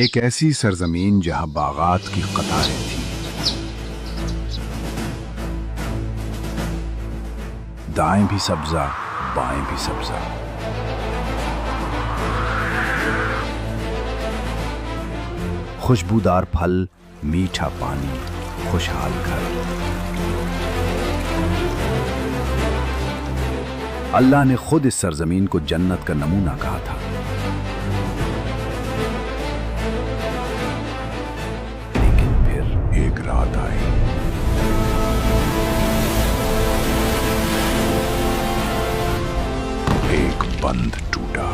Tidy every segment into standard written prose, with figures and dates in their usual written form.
ایک ایسی سرزمین جہاں باغات کی قطاریں تھیں، دائیں بھی سبزہ بائیں بھی سبزہ، خوشبودار پھل، میٹھا پانی، خوشحال گھر۔ اللہ نے خود اس سرزمین کو جنت کا نمونہ کہا تھا، لیکن پھر ایک رات آئی، ایک بند ٹوٹا،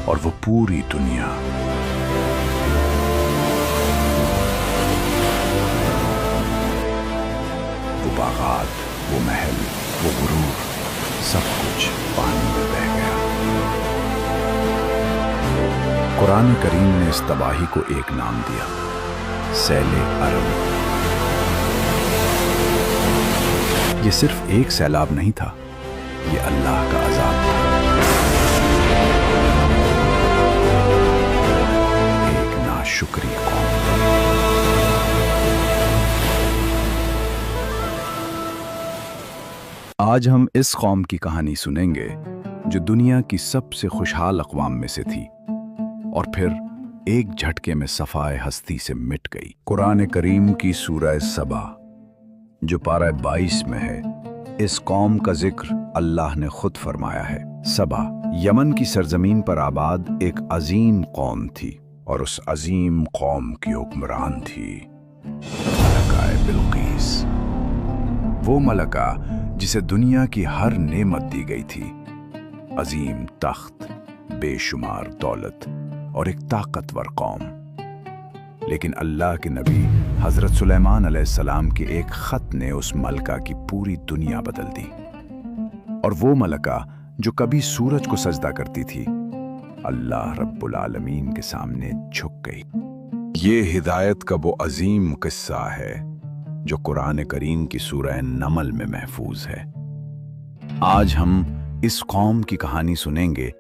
اور وہ پوری دنیا وہ باغات، وہ محل، وہ غرور، سب کچھ پانی میں بہہ گیا۔ قرآن کریم نے اس تباہی کو ایک نام دیا، سیل عرم۔ یہ صرف ایک سیلاب نہیں تھا، یہ اللہ کا عذاب تھا، ایک ناشکری قوم۔ آج ہم اس قوم کی کہانی سنیں گے جو دنیا کی سب سے خوشحال اقوام میں سے تھی اور پھر ایک جھٹکے میں صفائے ہستی سے مٹ گئی۔ قرآن کریم کی سورہ سبا جو پارہ 22 میں ہے، اس قوم کا ذکر اللہ نے خود فرمایا ہے۔ سبا یمن کی سرزمین پر آباد ایک عظیم قوم تھی، اور اس عظیم قوم کی حکمران تھی ملکہ بلقیس، وہ ملکہ جسے دنیا کی ہر نعمت دی گئی تھی، عظیم تخت، بے شمار دولت اور ایک طاقتور قوم۔ لیکن اللہ کے نبی حضرت سلیمان علیہ السلام کے ایک خط نے اس ملکہ کی پوری دنیا بدل دی، اور وہ ملکہ جو کبھی سورج کو سجدہ کرتی تھی، اللہ رب العالمین کے سامنے جھک گئی۔ یہ ہدایت کا وہ عظیم قصہ ہے جو قرآن کریم کی سورہ نمل میں محفوظ ہے۔ آج ہم اس قوم کی کہانی سنیں گے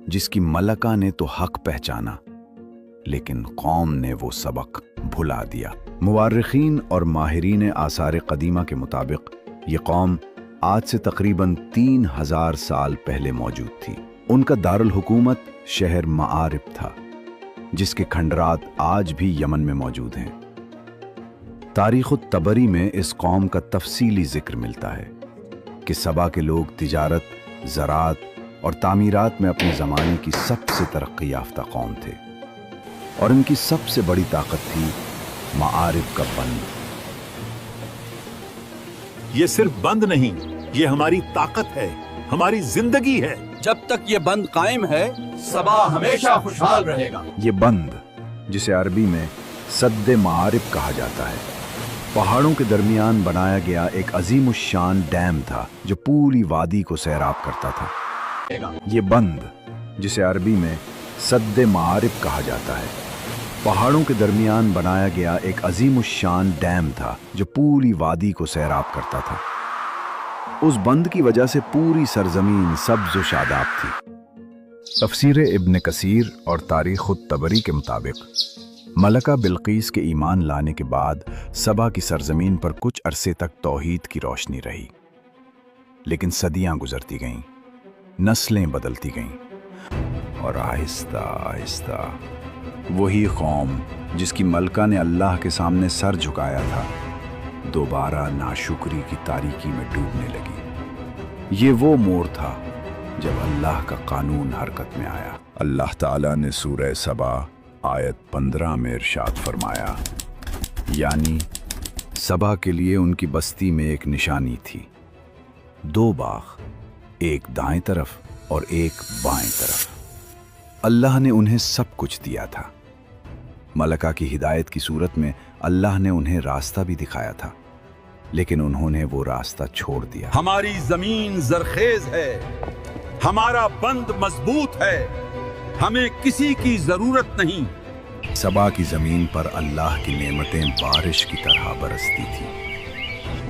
جس کی ملکہ نے تو حق پہچانا، لیکن قوم نے وہ سبق بھلا دیا۔ مورخین اور ماہرین آثار قدیمہ کے مطابق یہ قوم آج سے تقریباً 3000 سال پہلے موجود تھی۔ ان کا دارالحکومت شہر معارب تھا، جس کے کھنڈرات آج بھی یمن میں موجود ہیں۔ تاریخ الطبری میں اس قوم کا تفصیلی ذکر ملتا ہے کہ سبا کے لوگ تجارت، زراعت اور تعمیرات میں اپنے زمانے کی سب سے ترقی یافتہ قوم تھے، اور ان کی سب سے بڑی طاقت تھی معارب کا بند۔ یہ صرف بند نہیں، یہ ہماری طاقت ہے، ہماری زندگی ہے۔ جب تک یہ بند قائم ہے، سبا ہمیشہ خوشحال رہے گا۔ یہ بند، جسے عربی میں سد معارب کہا جاتا ہے، پہاڑوں کے درمیان بنایا گیا ایک عظیم الشان ڈیم تھا جو پوری وادی کو سیراب کرتا تھا۔ یہ بند، جسے عربی میں سد معارب کہا جاتا ہے، پہاڑوں کے درمیان بنایا گیا ایک عظیم الشان ڈیم تھا جو پوری وادی کو سیراب کرتا تھا۔ اس بند کی وجہ سے پوری سرزمین سبز و شاداب تھی۔ تفسیر ابن کثیر اور تاریخ الطبری کے مطابق ملکہ بلقیس کے ایمان لانے کے بعد سبا کی سرزمین پر کچھ عرصے تک توحید کی روشنی رہی، لیکن صدیاں گزرتی گئیں، نسلیں بدلتی گئیں، اور آہستہ آہستہ وہی قوم جس کی ملکہ نے اللہ کے سامنے سر جھکایا تھا، دوبارہ ناشکری کی تاریکی میں ڈوبنے لگی۔ یہ وہ موڑ تھا جب اللہ کا قانون حرکت میں آیا۔ اللہ تعالیٰ نے سورہ سبا آیت 15 میں ارشاد فرمایا، یعنی سبا کے لیے ان کی بستی میں ایک نشانی تھی، 2 باغ، ایک دائیں طرف اور ایک بائیں طرف۔ اللہ نے انہیں سب کچھ دیا تھا۔ ملکہ کی ہدایت کی صورت میں اللہ نے انہیں راستہ بھی دکھایا تھا، لیکن انہوں نے وہ راستہ چھوڑ دیا۔ ہماری زمین زرخیز ہے، ہمارا بند مضبوط ہے، ہمیں کسی کی ضرورت نہیں۔ سبا کی زمین پر اللہ کی نعمتیں بارش کی طرح برستی تھیں۔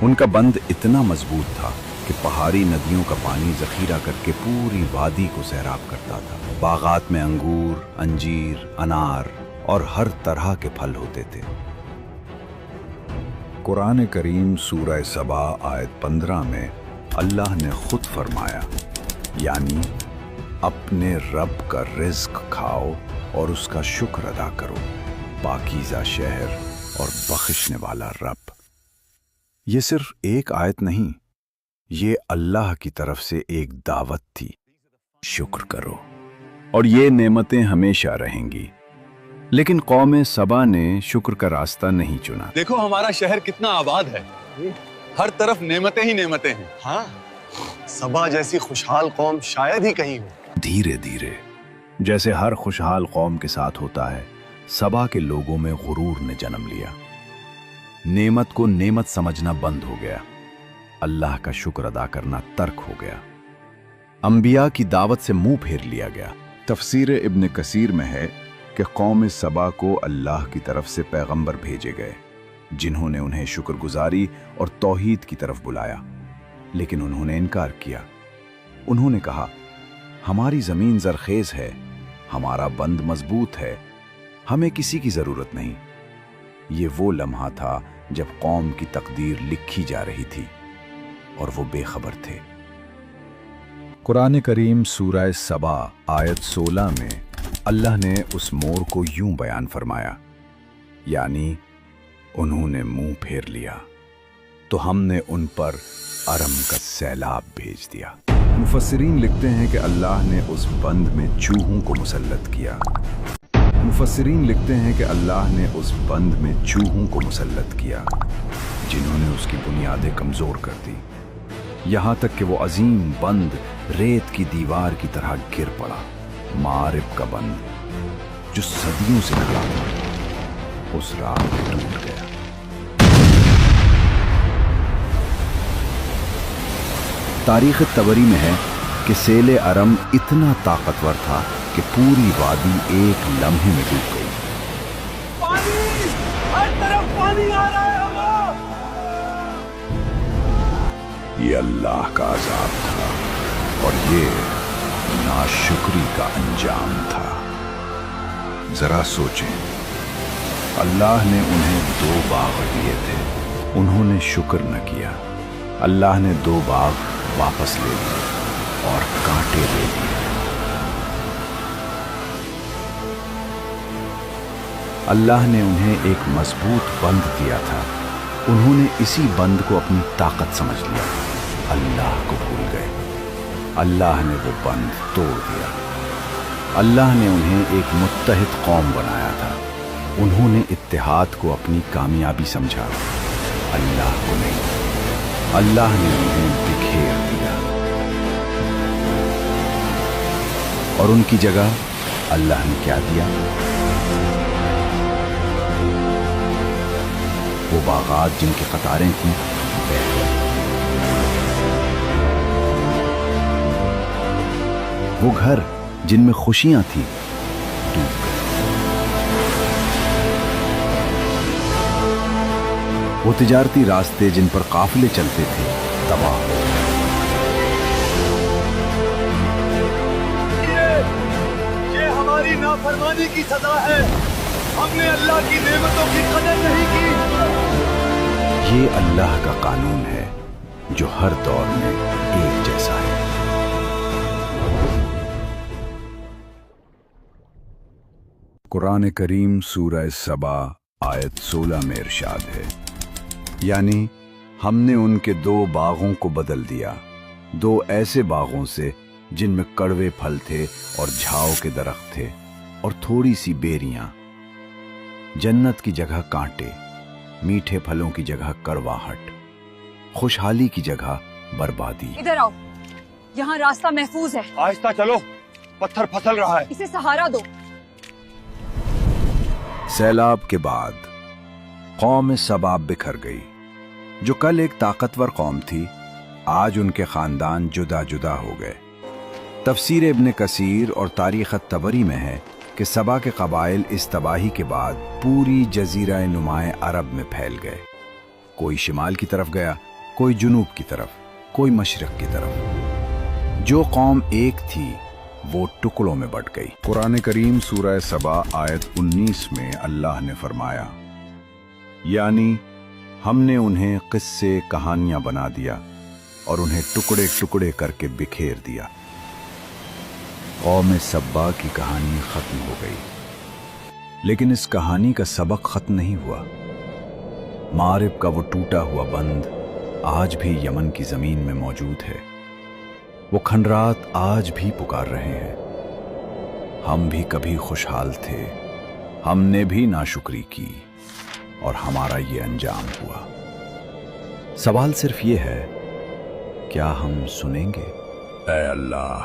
ان کا بند اتنا مضبوط تھا کہ پہاڑی ندیوں کا پانی ذخیرہ کر کے پوری وادی کو سیراب کرتا تھا۔ باغات میں انگور، انجیر، انار اور ہر طرح کے پھل ہوتے تھے۔ قرآن کریم سورہ سبا آیت 15 میں اللہ نے خود فرمایا، یعنی اپنے رب کا رزق کھاؤ اور اس کا شکر ادا کرو، پاکیزہ شہر اور بخشنے والا رب۔ یہ صرف ایک آیت نہیں، یہ اللہ کی طرف سے ایک دعوت تھی، شکر کرو اور یہ نعمتیں ہمیشہ رہیں گی۔ لیکن قوم سبا نے شکر کا راستہ نہیں چنا۔ دیکھو ہمارا شہر کتنا آباد ہے، ہر طرف نعمتیں ہی نعمتیں ہیں۔ ہاں، سبا جیسی خوشحال قوم شاید ہی کہیں ہو۔ دھیرے دھیرے جیسے ہر خوشحال قوم کے ساتھ ہوتا ہے، سبا کے لوگوں میں غرور نے جنم لیا۔ نعمت کو نعمت سمجھنا بند ہو گیا، اللہ کا شکر ادا کرنا ترک ہو گیا، انبیاء کی دعوت سے منہ پھیر لیا گیا۔ تفسیر ابن کثیر میں ہے کہ قوم سبا کو اللہ کی طرف سے پیغمبر بھیجے گئے جنہوں نے انہیں شکر گزاری اور توحید کی طرف بلایا، لیکن انہوں نے انکار کیا۔ انہوں نے کہا، ہماری زمین زرخیز ہے، ہمارا بند مضبوط ہے، ہمیں کسی کی ضرورت نہیں۔ یہ وہ لمحہ تھا جب قوم کی تقدیر لکھی جا رہی تھی اور وہ بے خبر تھے۔ قرآن کریم سورہ سبا آیت 16 میں اللہ نے اس مور کو یوں بیان فرمایا، یعنی انہوں نے منہ پھیر لیا تو ہم نے ان پر ارم کا سیلاب بھیج دیا۔ مفسرین لکھتے ہیں کہ اللہ نے اس بند میں چوہوں کو مسلط کیا۔ مفسرین لکھتے ہیں کہ اللہ نے اس بند میں چوہوں کو مسلط کیا جنہوں نے اس کی بنیادیں کمزور کر دی، یہاں تک کہ وہ عظیم بند ریت کی دیوار کی طرح گر پڑا۔ معارب کا بند جو صدیوں سے کھڑا تھا اس رات میں ٹوٹ گیا۔ تاریخ طبری میں ہے کہ سیل ارم اتنا طاقتور تھا کہ پوری وادی ایک لمحے میں ڈوب گئی۔ پانی، ہر طرف پانی آ رہا ہے ہمارا۔ یہ اللہ کا عذاب تھا اور یہ ناشکری کا انجام تھا۔ ذرا سوچیں، اللہ نے انہیں 2 باغ دیے تھے، انہوں نے شکر نہ کیا۔ اللہ نے 2 باغ واپس لے لیے اور کانٹے دے دیے۔ اللہ نے انہیں ایک مضبوط بند دیا تھا، انہوں نے اسی بند کو اپنی طاقت سمجھ لیا، اللہ کو بھول گئے۔ اللہ نے وہ بند توڑ دیا۔ اللہ نے انہیں ایک متحد قوم بنایا تھا، انہوں نے اتحاد کو اپنی کامیابی سمجھا، اللہ کو نہیں۔ اللہ نے انہیں بکھیر دیا اور ان کی جگہ اللہ نے کیا دیا؟ وہ باغات جن کی قطاریں تھیں بہہ گئے، وہ گھر جن میں خوشیاں تھیں ڈوب گئے، وہ تجارتی راستے جن پر قافلے چلتے تھے تباہ ہو گئے۔ یہ ہماری نافرمانی کی سزا ہے، ہم نے اللہ کی نعمتوں کی قدر نہیں کی۔ یہ اللہ کا قانون ہے جو ہر دور میں ایک جیسا ہے۔ قرآن کریم سورہ سبا آیت 16 میں ارشاد ہے، یعنی ہم نے ان کے 2 باغوں کو بدل دیا، 2 ایسے باغوں سے جن میں کڑوے پھل تھے اور جھاؤ کے درخت تھے اور تھوڑی سی بیریاں، جنت کی جگہ کانٹے، میٹھے پھلوں کی جگہ کڑواہٹ، خوشحالی کی جگہ بربادی۔ ادھر آؤ، یہاں راستہ محفوظ ہے، آہستہ چلو، پتھر پھسل رہا ہے۔ اسے سہارا دو۔ سیلاب کے بعد قوم سبا بکھر گئی۔ جو کل ایک طاقتور قوم تھی، آج ان کے خاندان جدا جدا ہو گئے۔ تفسیر ابن کثیر اور تاریخ طبری میں ہے کہ سبا کے قبائل اس تباہی کے بعد پوری جزیرہ نمائے عرب میں پھیل گئے، کوئی شمال کی طرف گیا، کوئی جنوب کی طرف، کوئی مشرق کی طرف۔ جو قوم ایک تھی وہ ٹکڑوں میں بٹ گئی۔ قرآن کریم سورہ سبا آیت 19 میں اللہ نے فرمایا، یعنی ہم نے انہیں قصے کہانیاں بنا دیا اور انہیں ٹکڑے ٹکڑے کر کے بکھیر دیا۔ قوم سبا کی کہانی ختم ہو گئی، لیکن اس کہانی کا سبق ختم نہیں ہوا۔ مارب کا وہ ٹوٹا ہوا بند آج بھی یمن کی زمین میں موجود ہے۔ وہ کھنڈرات آج بھی پکار رہے ہیں۔ ہم بھی کبھی خوشحال تھے، ہم نے بھی ناشکری کی اور ہمارا یہ انجام ہوا۔ سوال صرف یہ ہے، کیا ہم سنیں گے؟ اے اللہ،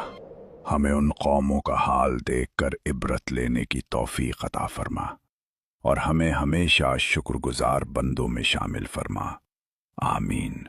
ہمیں ان قوموں کا حال دیکھ کر عبرت لینے کی توفیق عطا فرما اور ہمیں ہمیشہ شکر گزار بندوں میں شامل فرما۔ آمین۔